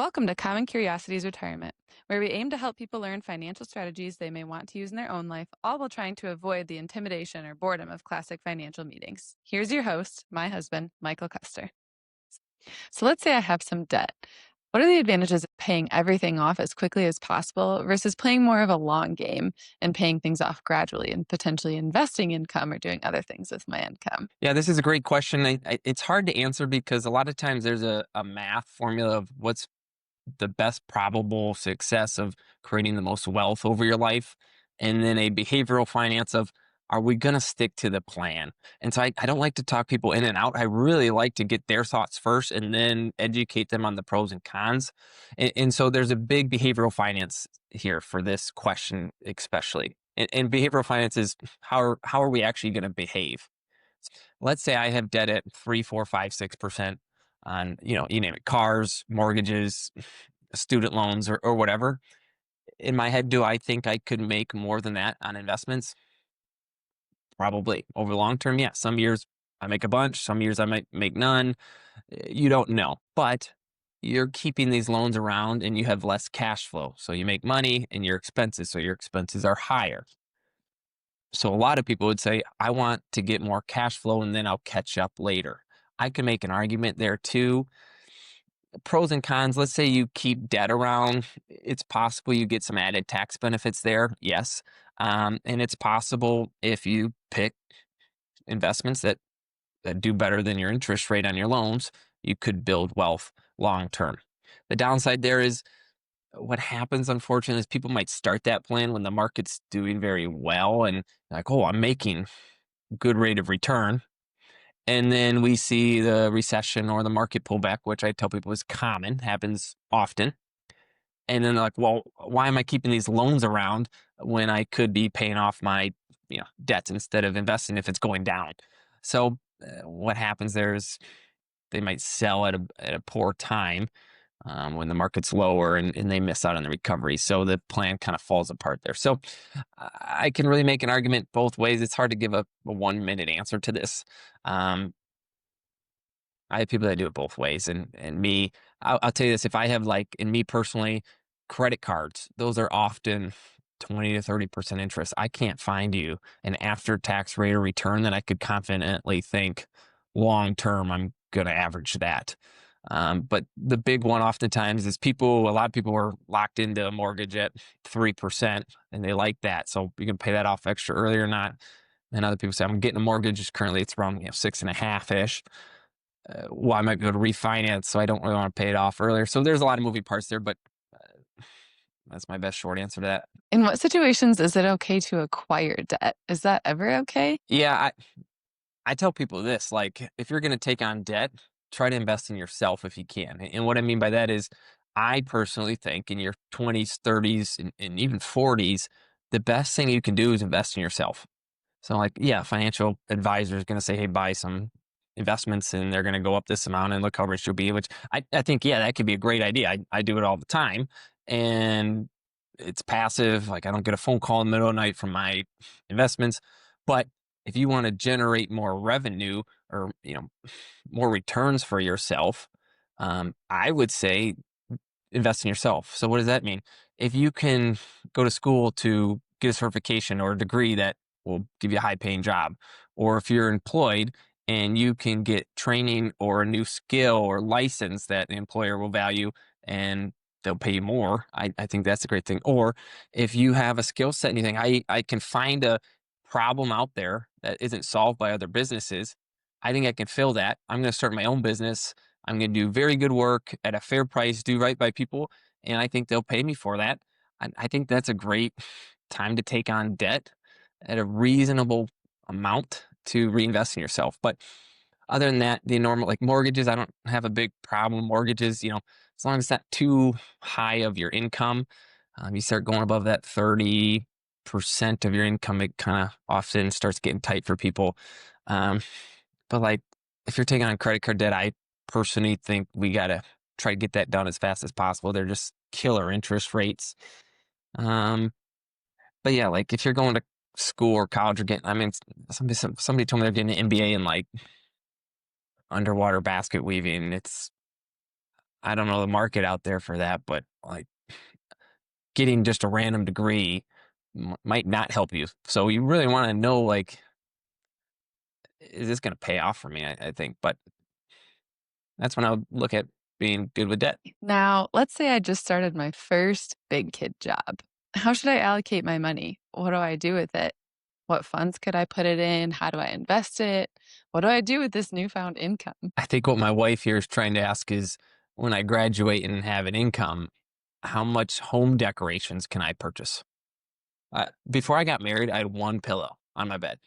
Welcome to Common Curiosities Retirement, where we aim to help people learn financial strategies they may want to use in their own life, all while trying to avoid the intimidation or boredom of classic financial meetings. Here's your host, my husband, Michael Custer. So let's say I have some debt. What are the advantages of paying everything off as quickly as possible versus playing more of a long game and paying things off gradually and potentially investing income or doing other things with my income? Yeah, this is a great question. It's hard to answer because a lot of times there's a math formula of what's the best probable success of creating the most wealth over your life, and then a behavioral finance of are we going to stick to the plan? And so I don't like to talk people in and out. I really like to get their thoughts first and then educate them on the pros and cons. And so there's a big behavioral finance here for this question, especially. And behavioral finance is how are we actually going to behave? Let's say I have debt at 3, 4, 5, 6% on, you name it, cars, mortgages, student loans, or whatever. In my head, do I think I could make more than that on investments? Probably. Over the long term, yeah. Some years I make a bunch, some years I might make none. You don't know. But you're keeping these loans around and you have less cash flow. So you make money and your expenses. So your expenses are higher. So a lot of people would say, I want to get more cash flow and then I'll catch up later. I can make an argument there too. Pros and cons, let's say you keep debt around. It's possible you get some added tax benefits there. Yes. And it's possible if you pick investments that do better than your interest rate on your loans, you could build wealth long term. The downside there is what happens, unfortunately, is people might start that plan when the market's doing very well and like, oh, I'm making good rate of return. And then we see the recession or the market pullback, which I tell people is common, happens often. And then they're like, well, why am I keeping these loans around when I could be paying off my debts instead of investing if it's going down? So what happens there is they might sell at a poor time when the market's lower and they miss out on the recovery. So the plan kind of falls apart there. So I can really make an argument both ways. It's hard to give a 1-minute answer to this. I have people that do it both ways. And me, I'll tell you this, if I have in me personally, credit cards, those are often 20 to 30% interest. I can't find you an after-tax rate of return that I could confidently think long term I'm going to average that. But the big one oftentimes is a lot of people are locked into a mortgage at 3% and they like that. So you can pay that off extra early or not. And other people say, I'm getting a mortgage. Currently it's around 6.5-ish. Well, I might be able to refinance, so I don't really want to pay it off earlier. So there's a lot of moving parts there, but that's my best short answer to that. In what situations is it okay to acquire debt? Is that ever okay? Yeah, I tell people this, if you're going to take on debt, try to invest in yourself if you can. And what I mean by that is I personally think in your 20s, 30s, and even 40s, the best thing you can do is invest in yourself. So financial advisor is going to say, hey, buy some investments and they're going to go up this amount and look how rich you'll be, which I think, yeah, that could be a great idea. I do it all the time and it's passive. I don't get a phone call in the middle of the night from my investments. But if you want to generate more revenue or, more returns for yourself, I would say invest in yourself. So what does that mean? If you can go to school to get a certification or a degree that will give you a high paying job, or if you're employed and you can get training or a new skill or license that the employer will value and they'll pay you more. I think that's a great thing. Or if you have a skill set and you think, I can find a problem out there that isn't solved by other businesses, I think I can fill that. I'm going to start my own business. I'm going to do very good work at a fair price, do right by people, and I think they'll pay me for that. I think that's a great time to take on debt at a reasonable amount to reinvest in yourself. But other than that, the normal mortgages, I don't have a big problem with mortgages. As long as it's not too high of your income, you start going above that 30% of your income, it kind of often starts getting tight for people. But if you're taking on credit card debt, I personally think we got to try to get that done as fast as possible. They're just killer interest rates. But yeah, if you're going to school or college or somebody told me they're getting an MBA in underwater basket weaving. I don't know the market out there for that, but like getting just a random degree might not help you. So you really want to know, like, is this going to pay off for me? I think, but that's when I would look at being good with debt. Now, let's say I just started my first big kid job. How should I allocate my money? What do I do with it? What funds could I put it in? How do I invest it? What do I do with this newfound income? I think what my wife here is trying to ask is, when I graduate and have an income, how much home decorations can I purchase? Before I got married, I had one pillow on my bed.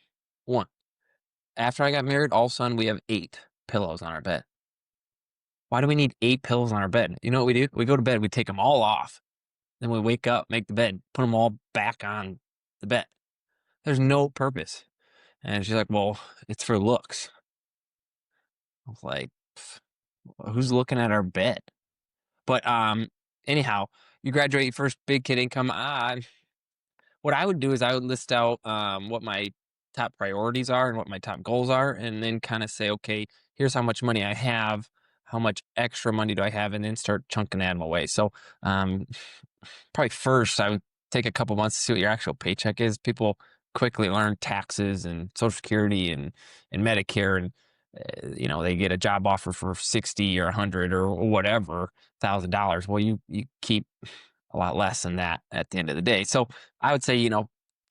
One. After I got married, all of a sudden we have 8 pillows on our bed. Why do we need 8 pillows on our bed? You know what we do? We go to bed, we take them all off. Then we wake up, make the bed, put them all back on the bed. There's no purpose. And she's like, well, it's for looks. I was like, "Pff, who's looking at our bed?" But anyhow, you graduate your first big kid income. What I would do is I would list out what my top priorities are and what my top goals are, and then kind of say, okay, here's how much money I have, how much extra money do I have, and then start chunking them away. So um, probably first, I would take a couple months to see what your actual paycheck is. People quickly learn taxes and Social Security and Medicare, and they get a job offer for 60 or 100 or whatever $1,000. Well, you keep a lot less than that at the end of the day. So I would say,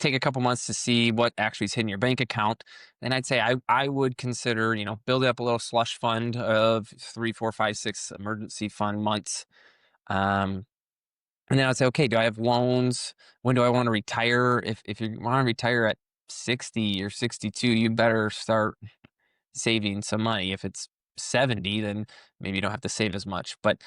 take a couple months to see what actually is hitting your bank account. Then I'd say I would consider, building up a little slush fund of 3, 4, 5, 6 emergency fund months. And then I'd say, okay, do I have loans? When do I want to retire? If you want to retire at 60 or 62, you better start saving some money. If it's 70, then maybe you don't have to save as much. But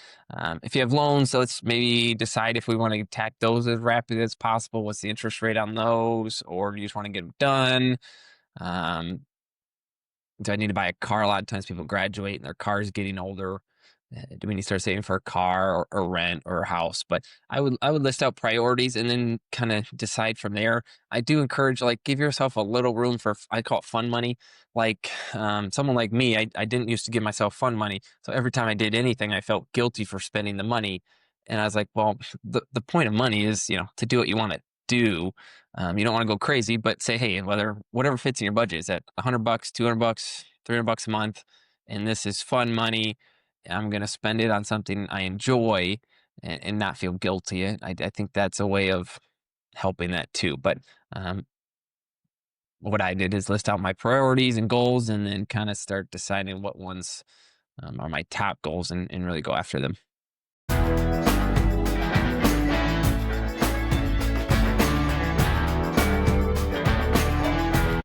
if you have loans, so let's maybe decide if we want to attack those as rapidly as possible. What's the interest rate on those? Or do you just want to get them done? Um, do I need to buy a car? A lot of times people graduate and their car is getting older. Do we need to start saving for a car or rent or a house? But I would list out priorities and then kind of decide from there. I do encourage, like, give yourself a little room for, I call it fun money. Like someone like me, I didn't used to give myself fun money. So every time I did anything, I felt guilty for spending the money. And I was like, well, the point of money is, to do what you want to do. You don't want to go crazy, but say, hey, whatever fits in your budget, is that $100, $200, $300 a month, and this is fun money. I'm going to spend it on something I enjoy and not feel guilty. I think that's a way of helping that too. But what I did is list out my priorities and goals, and then kind of start deciding what ones are my top goals, and really go after them.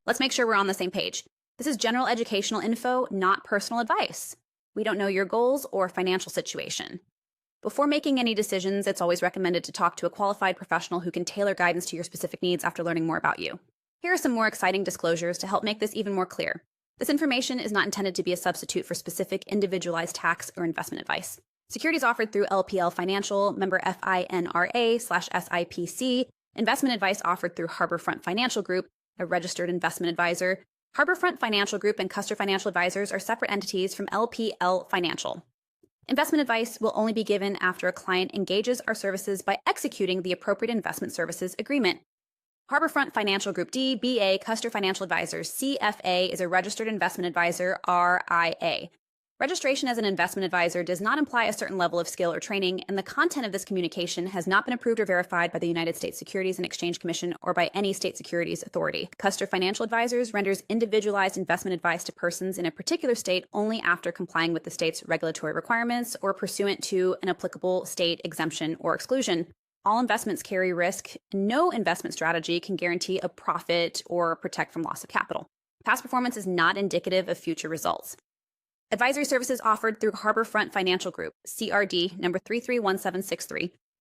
Let's make sure we're on the same page. This is general educational info, not personal advice. We don't know your goals or financial situation. Before making any decisions, it's always recommended to talk to a qualified professional who can tailor guidance to your specific needs after learning more about you. Here are some more exciting disclosures to help make this even more clear. This information is not intended to be a substitute for specific individualized tax or investment advice. Securities offered through LPL Financial, member FINRA/SIPC. Investment advice offered through Harborfront Financial Group, a registered investment advisor. Harborfront Financial Group and Custer Financial Advisors are separate entities from LPL Financial. Investment advice will only be given after a client engages our services by executing the appropriate investment services agreement. Harborfront Financial Group DBA Custer Financial Advisors CFA is a registered investment advisor RIA. Registration as an investment advisor does not imply a certain level of skill or training, and the content of this communication has not been approved or verified by the United States Securities and Exchange Commission or by any state securities authority. Custer Financial Advisors renders individualized investment advice to persons in a particular state only after complying with the state's regulatory requirements or pursuant to an applicable state exemption or exclusion. All investments carry risk. No investment strategy can guarantee a profit or protect from loss of capital. Past performance is not indicative of future results. Advisory services offered through Harborfront Financial Group, CRD number 331763,